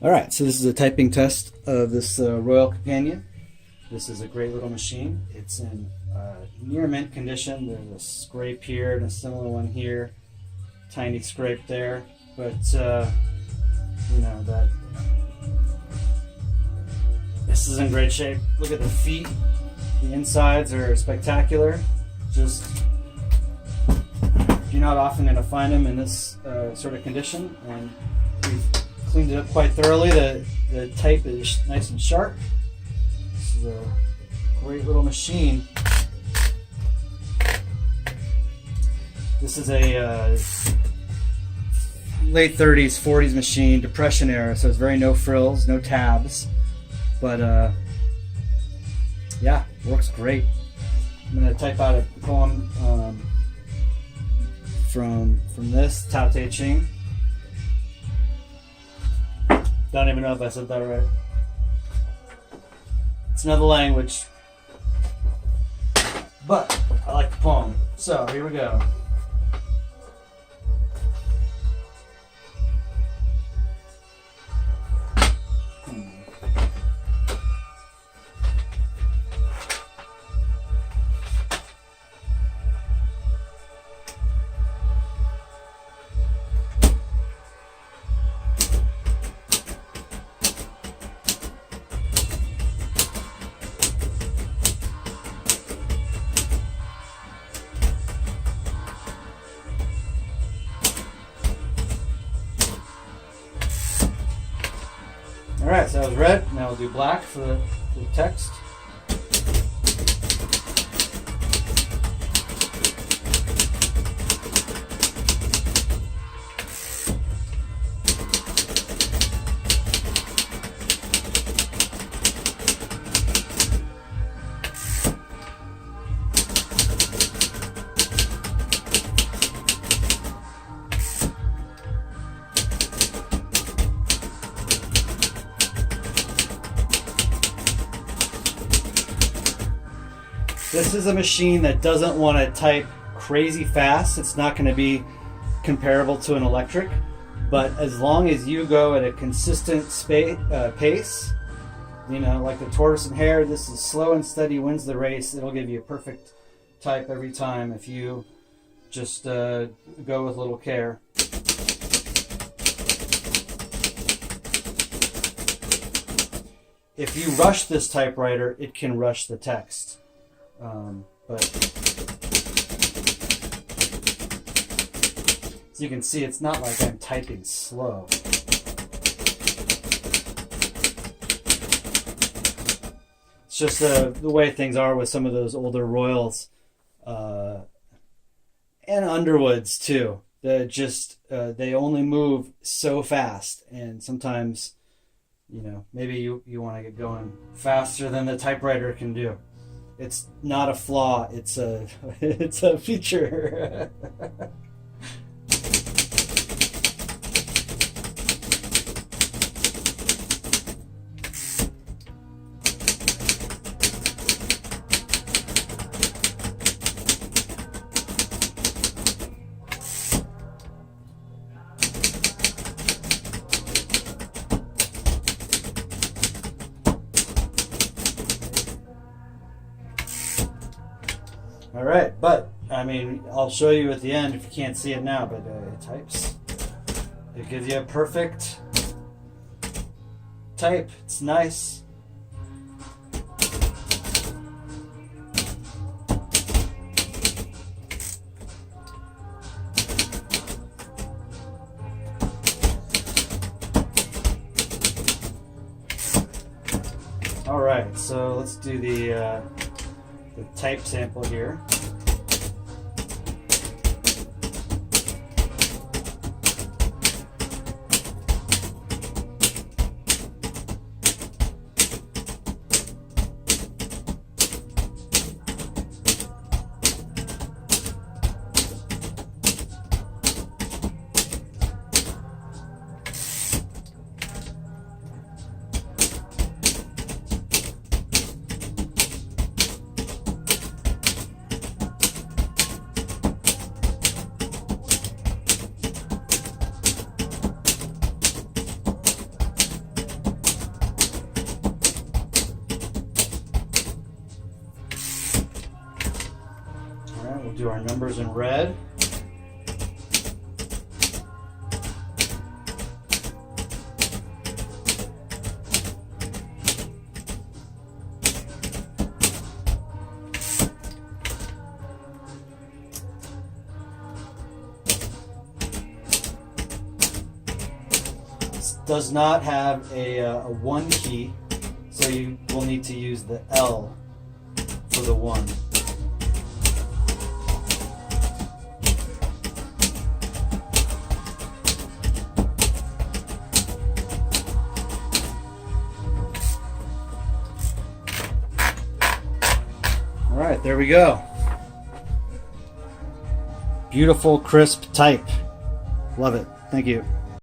Alright, so this is a typing test of this Royal Companion. This is a great little machine. It's in near mint condition. There's a scrape here and a similar one here. Tiny scrape there. But, you know, this is in great shape. Look at the feet. The insides are spectacular. Just, you're not often going to find them in this sort of condition. And we've cleaned it up quite thoroughly. The type is nice and sharp. This is a great little machine. This is a late 30s, 40s machine, Depression era, so it's very no frills, no tabs. But yeah, works great. I'm going to type out a poem from this, Tao Te Ching. Don't even know if I said that right. It's another language. But I like the poem. So here we go. Alright, so that was red. Now we'll do black for the text. This is a machine that doesn't want to type crazy fast. It's not going to be comparable to an electric, but as long as you go at a consistent pace, you know, like the tortoise and hare, this is slow and steady wins the race. It'll give you a perfect type every time if you just go with a little care. If you rush this typewriter, it can rush the text. But as you can see, it's not like I'm typing slow. It's just the way things are with some of those older Royals and Underwoods too. They only move so fast, and sometimes, you know, maybe you want to get going faster than the typewriter can do. It's not a flaw, it's a feature. All right, but I mean, I'll show you at the end if you can't see it now, but it types. It gives you a perfect type. It's nice. All right, so let's do the type sample here. our numbers in red. Does not have a 1 key, so you will need to use the L for the 1. All right, there we go. Beautiful, crisp type. Love it. Thank you.